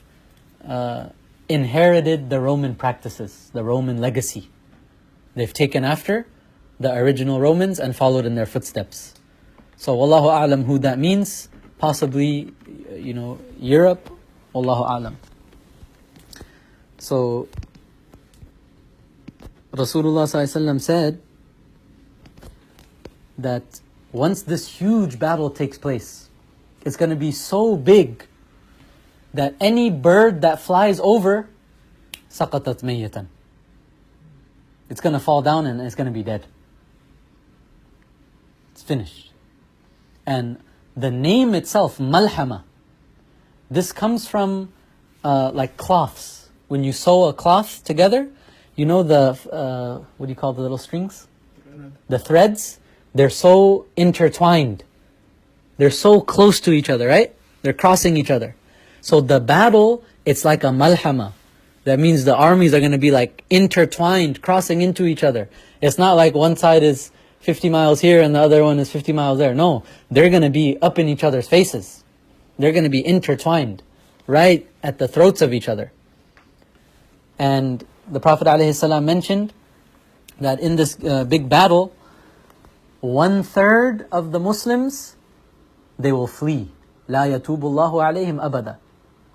inherited the Roman practices, the Roman legacy. They've taken after the original Romans and followed in their footsteps. So wallahu a'lam who that means. Possibly, Europe. Wallahu a'lam. So Rasulullah ﷺ said that once this huge battle takes place, it's going to be so big that any bird that flies over, saqatat mayyatan. It's going to fall down and it's going to be dead. It's finished. And the name itself, malhama, this comes from like cloths. When you sew a cloth together, the, what do you call the little strings? The threads, they're so intertwined. They're so close to each other, right? They're crossing each other. So the battle, it's like a malhama. That means the armies are going to be like intertwined, crossing into each other. It's not like one side is 50 miles here and the other one is 50 miles there. No, they're going to be up in each other's faces. They're going to be intertwined right at the throats of each other. And the Prophet ﷺ mentioned that in this big battle, 1/3 of the Muslims, they will flee. لا يتوب الله عليهم أبدا.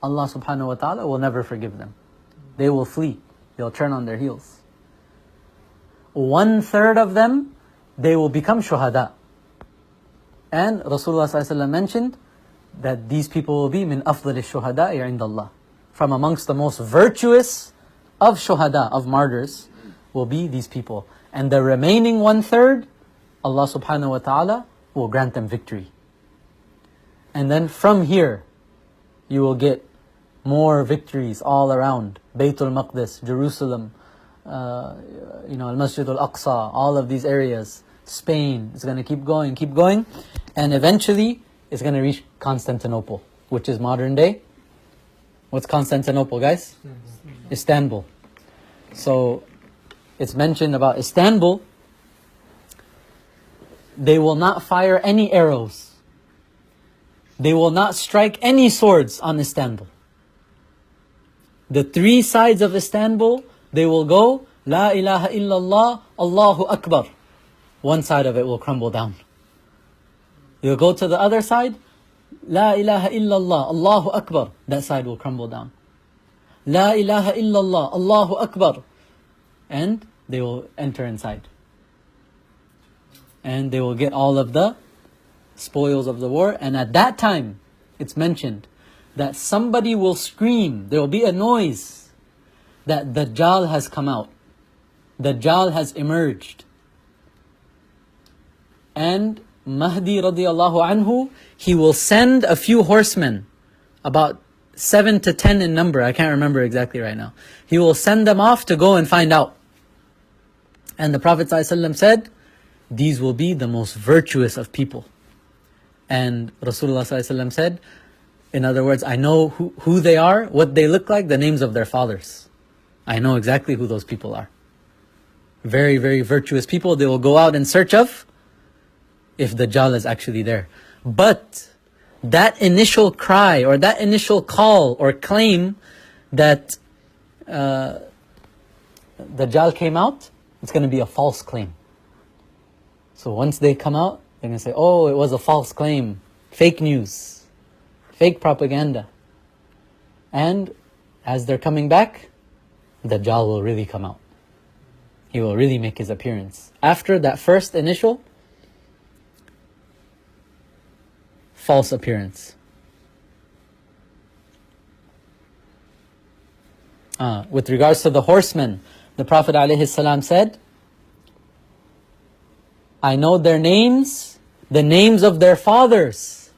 Allah subhanahu wa ta'ala will never forgive them. They will flee. They'll turn on their heels. 1/3 of them, they will become shuhada. And Rasulullah ﷺ mentioned that these people will be min afdal shuhada'i inda Allah. From amongst the most virtuous of shuhada, of martyrs, will be these people. And the remaining 1/3, Allah subhanahu wa ta'ala will grant them victory. And then from here, you will get more victories all around. Baytul Maqdis, Jerusalem, Masjid al-Aqsa, all of these areas. Spain is going to keep going. And eventually, it's going to reach Constantinople, which is modern day. What's Constantinople, guys? Istanbul. So, it's mentioned about Istanbul, they will not fire any arrows. They will not strike any swords on Istanbul. The 3 sides of Istanbul, they will go, La ilaha illallah, Allahu Akbar. One side of it will crumble down. You'll go to the other side, La ilaha illallah, Allahu Akbar. That side will crumble down. La ilaha illallah, Allahu Akbar. And they will enter inside. And they will get all of the spoils of the war. And at that time, it's mentioned that somebody will scream, there will be a noise that Dajjal has come out. Dajjal has emerged. And Mahdi radiallahu anhu, he will send a few horsemen, about 7 to 10 in number, I can't remember exactly right now. He will send them off to go and find out. And the Prophet ﷺ said, these will be the most virtuous of people. And Rasulullah ﷺ said, in other words, I know who they are, what they look like, the names of their fathers. I know exactly who those people are. Very, very virtuous people. They will go out in search of, if Dajjal is actually there. But that initial cry, or that initial call or claim that Dajjal came out, it's going to be a false claim. So once they come out, they're going to say, oh, it was a false claim. Fake news. Fake propaganda. And as they're coming back, Dajjal will really come out. He will really make his appearance. After that first initial false appearance. With regards to the horsemen, the Prophet ﷺ said, I know their names, the names of their fathers,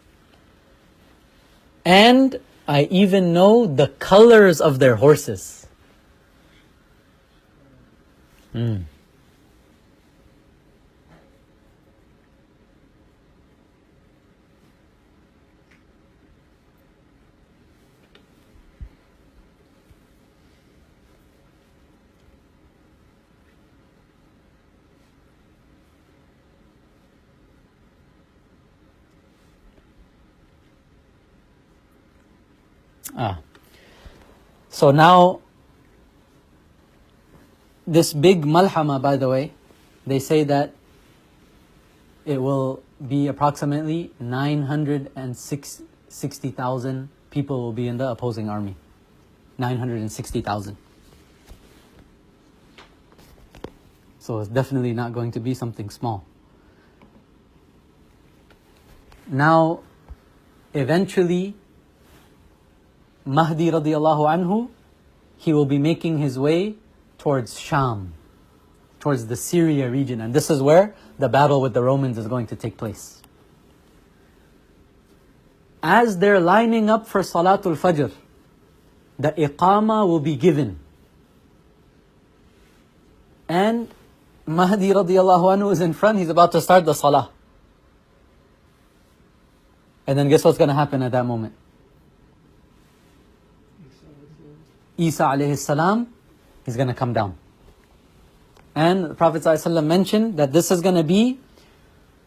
and I even know the colors of their horses. So now, this big malhama, by the way, they say that it will be approximately 960,000 people will be in the opposing army. 960,000. So it's definitely not going to be something small. Now, eventually, Mahdi radiallahu anhu, he will be making his way towards Sham, towards the Syria region. And this is where the battle with the Romans is going to take place. As they're lining up for Salatul Fajr, the Iqama will be given. And Mahdi radiallahu anhu is in front, he's about to start the Salah. And then guess what's going to happen at that moment? Isa alayhi salam, he's going to come down. And the Prophet ﷺ mentioned that this is going to be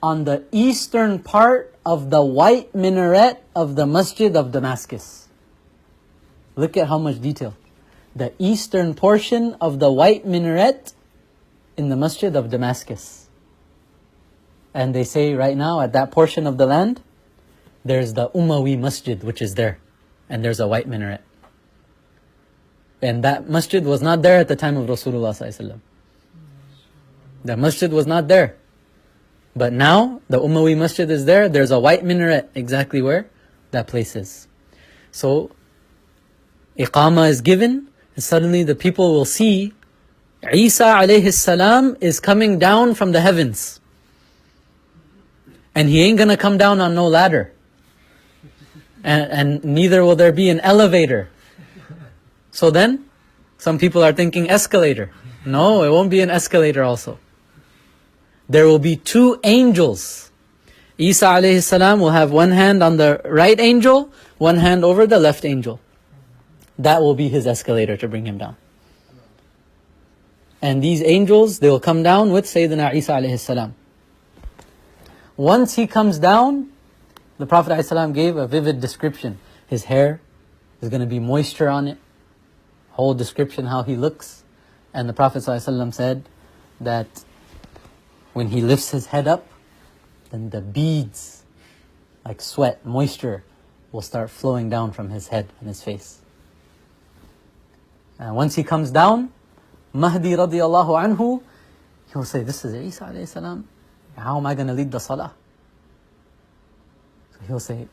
on the eastern part of the white minaret of the Masjid of Damascus. Look at how much detail. The eastern portion of the white minaret in the Masjid of Damascus. And they say right now at that portion of the land, there's the Umayyad Masjid which is there. And there's a white minaret. And that masjid was not there at the time of Rasulullah ﷺ. The masjid was not there. But now, the Umayyad Masjid is there. There's a white minaret exactly where that place is. So, Iqamah is given, and suddenly the people will see Isa alayhi salam is coming down from the heavens. And he ain't gonna come down on no ladder. And neither will there be an elevator. So then, some people are thinking escalator. No, it won't be an escalator also. There will be two angels. Isa alayhi salam will have one hand on the right angel, one hand over the left angel. That will be his escalator to bring him down. And these angels, they will come down with Sayyidina Isa alayhi salam. Once he comes down, the Prophet alayhi salam gave a vivid description. His hair is going to be moisture on it. Whole description how he looks. And the Prophet ﷺ said that when he lifts his head up, then the beads, like sweat, moisture, will start flowing down from his head and his face. And once he comes down, Mahdi radiallahu anhu, he will say, this is Isa alayhi salam. How am I going to lead the salah? So he'll say,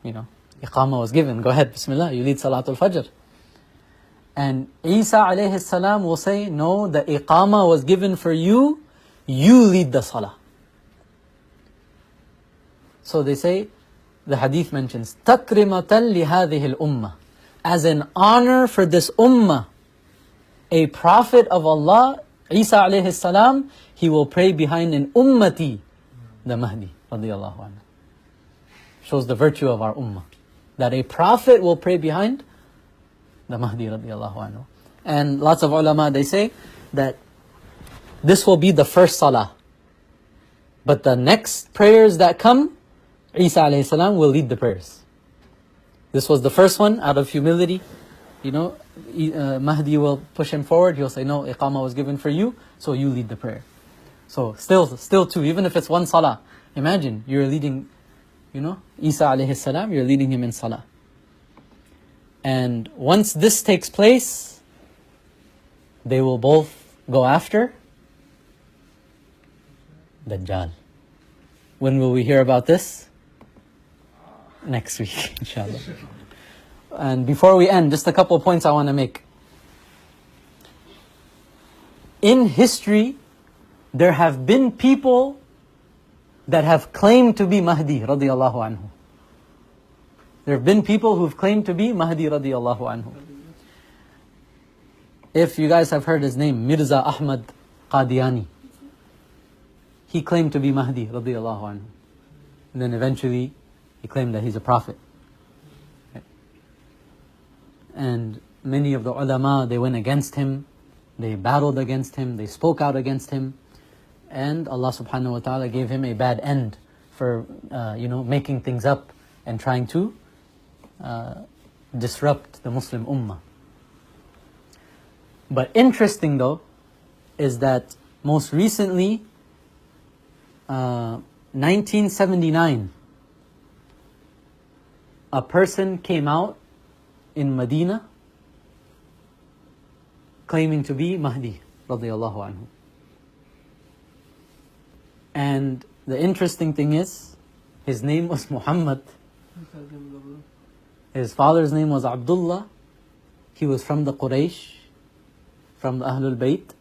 Iqamah was given. Go ahead, Bismillah, you lead Salatul Fajr. And Isa alayhi salam will say, no, the Iqamah was given for you, you lead the salah. So they say, the hadith mentions, تَكْرِمَةً لِهَذِهِ الْأُمَّةِ, as an honor for this ummah, a prophet of Allah, Isa alayhi salam, he will pray behind an ummati, the Mahdi radiyallahu anhu. Shows the virtue of our ummah, that a prophet will pray behind the Mahdi radiyallahu anhu. And lots of ulama, they say that this will be the first salah. But the next prayers that come, Isa alayhi salam will lead the prayers. This was the first one out of humility. Mahdi will push him forward. He'll say, no, Iqamah was given for you, so you lead the prayer. So still two, even if it's one salah. Imagine, you're leading, Isa alayhi salam, you're leading him in salah. And once this takes place, they will both go after Dajjal. When will we hear about this? Next week, inshallah. And before we end, just a couple of points I want to make. In history, there have been people that have claimed to be Mahdi radiyallahu anhu. There have been people who've claimed to be Mahdi radiyallahu anhu. If you guys have heard his name, Mirza Ahmad Qadiani. He claimed to be Mahdi radiyallahu anhu. And then eventually, he claimed that he's a prophet. And many of the ulama, they went against him. They battled against him. They spoke out against him. And Allah subhanahu wa ta'ala gave him a bad end for, making things up and trying to disrupt the Muslim ummah. But interesting though, is that most recently, 1979, a person came out in Medina claiming to be Mahdi radiyallahu anhu. And the interesting thing is, his name was Muhammad. His father's name was Abdullah. He was from the Quraysh, from the Ahlul Bayt.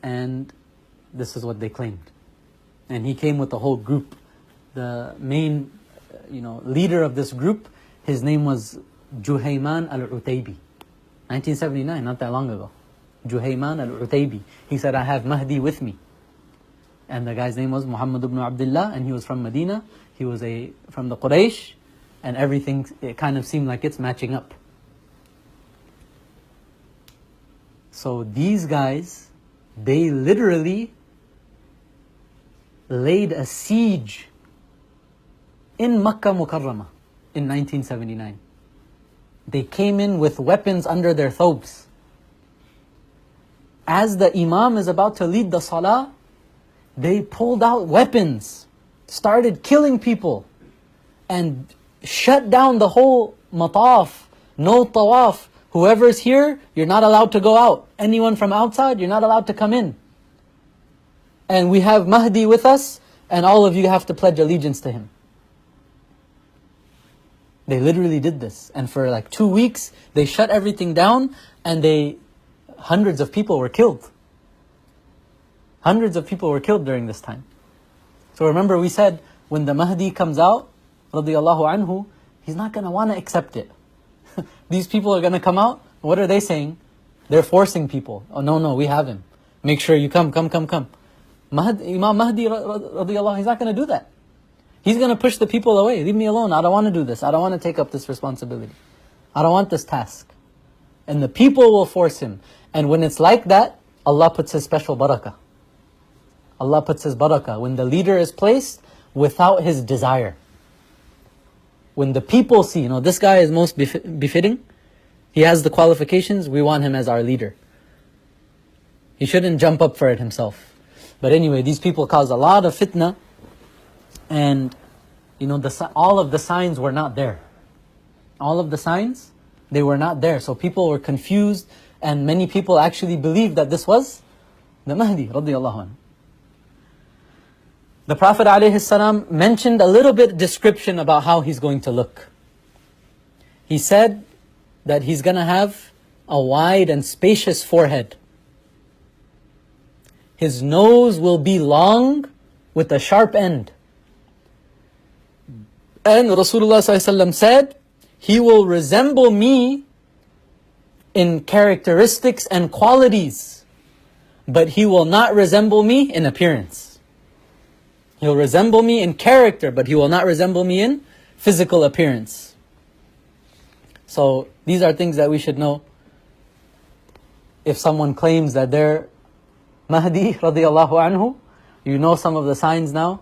And this is what they claimed. And he came with a whole group. The main, leader of this group, his name was Juhayman al-Utaybi. 1979, not that long ago. Juhayman al-Utaybi. He said, I have Mahdi with me. And the guy's name was Muhammad ibn Abdullah, and he was from Medina. He was from the Quraysh, and everything, it kind of seemed like it's matching up. So these guys, they literally laid a siege in Makkah Mukarramah in 1979. They came in with weapons under their thobes. As the Imam is about to lead the Salah, they pulled out weapons, started killing people, and shut down the whole mataf. No tawaf. Whoever's here, you're not allowed to go out. Anyone from outside, you're not allowed to come in. And we have Mahdi with us, and all of you have to pledge allegiance to him. They literally did this. And for like 2 weeks, they shut everything down, and hundreds of people were killed. Hundreds of people were killed during this time. So remember we said, when the Mahdi comes out, radiyallahu anhu, he's not going to want to accept it. These people are going to come out, what are they saying? They're forcing people. Oh no, we have him. Make sure you come. Imam Mahdi radiyallahu, he's not going to do that. He's going to push the people away. Leave me alone. I don't want to do this. I don't want to take up this responsibility. I don't want this task. And the people will force him. And when it's like that, Allah puts His special barakah. Allah puts His barakah. When the leader is placed without his desire. When the people see, this guy is most befitting. He has the qualifications. We want him as our leader. He shouldn't jump up for it himself. But anyway, these people caused a lot of fitna. And, all of the signs were not there. All of the signs, they were not there. So people were confused, and many people actually believed that this was the Mahdi, radiyallahu anhu. The Prophet ﷺ mentioned a little bit description about how he's going to look. He said that he's going to have a wide and spacious forehead. His nose will be long with a sharp end. And Rasulullah ﷺ said, he will resemble me in characteristics and qualities, but he will not resemble me in appearance. He'll resemble me in character, but he will not resemble me in physical appearance. So these are things that we should know. If someone claims that they're Mahdi radiyallahu anhu, you know some of the signs now,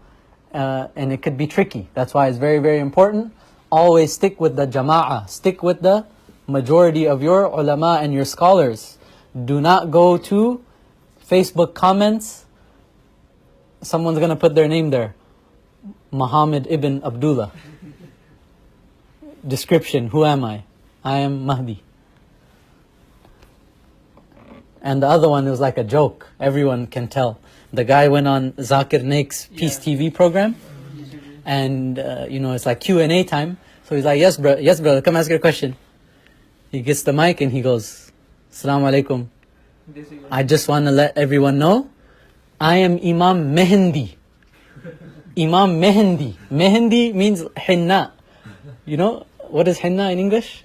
and it could be tricky. That's why it's very, very important. Always stick with the jama'ah. Stick with the majority of your ulama and your scholars. Do not go to Facebook comments. Someone's going to put their name there. Muhammad ibn Abdullah. Description, who am I? I am Mahdi. And the other one was like a joke. Everyone can tell. The guy went on Zakir Naik's Peace TV program. And, it's like Q&A time. So he's like, yes, brother, come ask your question. He gets the mic and he goes, Assalamu alaikum. I just want to let everyone know, I am Imam Mehendi. Imam Mehendi. Mehendi means henna. You know, what is henna in English?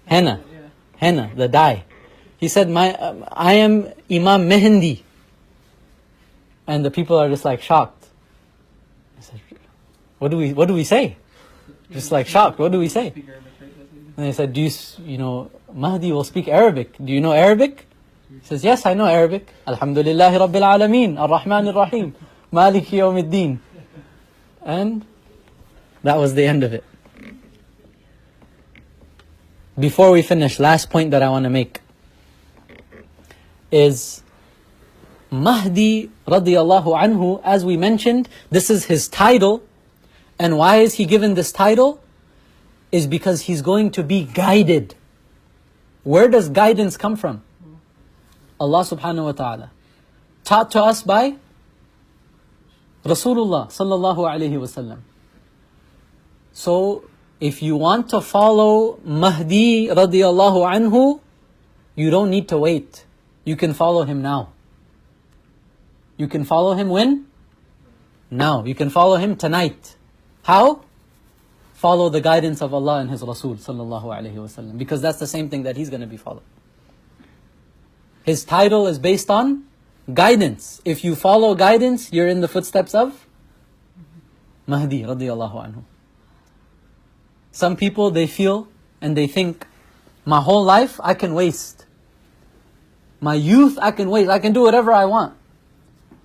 Henna. Henna, the dye. He said, I am Imam Mehendi. And the people are just like shocked. I said, what do we say? Just like shocked, what do we say? And they said, Mahdi will speak Arabic. Do you know Arabic? He says, yes, I know Arabic. Alhamdulillahi Rabbil Alameen, Ar-Rahman Ar-Rahim, Maliki Yawmiddin. And that was the end of it. Before we finish, last point that I want to make is Mahdi radiyallahu anhu, as we mentioned, this is his title. And why is he given this title? Is because he's going to be guided. Where does guidance come from? Allah subhanahu wa ta'ala. Taught to us by Rasulullah sallallahu alayhi wasallam. So, if you want to follow Mahdi radiyallahu anhu, you don't need to wait. You can follow him now. You can follow him when? Now. You can follow him tonight. How? Follow the guidance of Allah and His Rasul sallallahu alayhi wasallam. Because that's the same thing that he's going to be following. His title is based on guidance. If you follow guidance, you're in the footsteps of Mahdi radiyallahu anhu. Some people, they feel and they think, my whole life I can waste. My youth, I can wait. I can do whatever I want.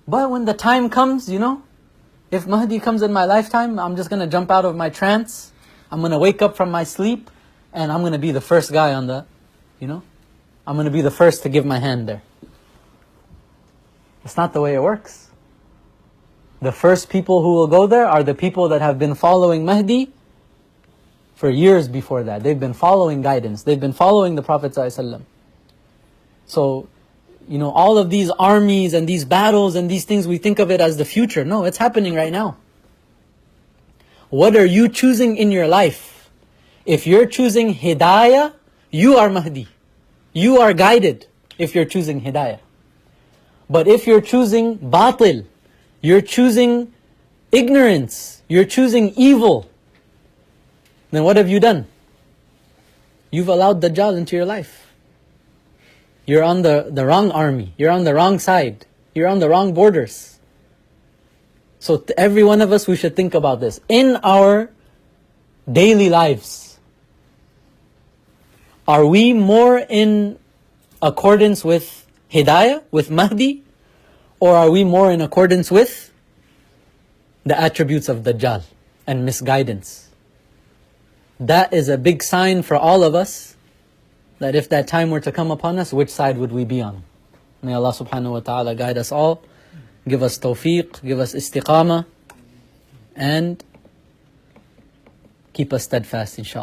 But when the time comes, if Mahdi comes in my lifetime, I'm just going to jump out of my trance. I'm going to wake up from my sleep, and I'm going to be the first guy on the, I'm going to be the first to give my hand there. It's not the way it works. The first people who will go there are the people that have been following Mahdi for years before that. They've been following guidance. They've been following the Prophet ﷺ. So, all of these armies and these battles and these things, we think of it as the future. No, it's happening right now. What are you choosing in your life? If you're choosing hidayah, you are Mahdi. You are guided if you're choosing hidayah. But if you're choosing batil, you're choosing ignorance, you're choosing evil, then what have you done? You've allowed Dajjal into your life. You're on the wrong army. You're on the wrong side. You're on the wrong borders. So every one of us, we should think about this. In our daily lives, are we more in accordance with hidayah, with Mahdi, or are we more in accordance with the attributes of Dajjal and misguidance? That is a big sign for all of us, that if that time were to come upon us, which side would we be on? May Allah subhanahu wa ta'ala guide us all, give us tawfiq, give us istiqamah, and keep us steadfast, inshallah.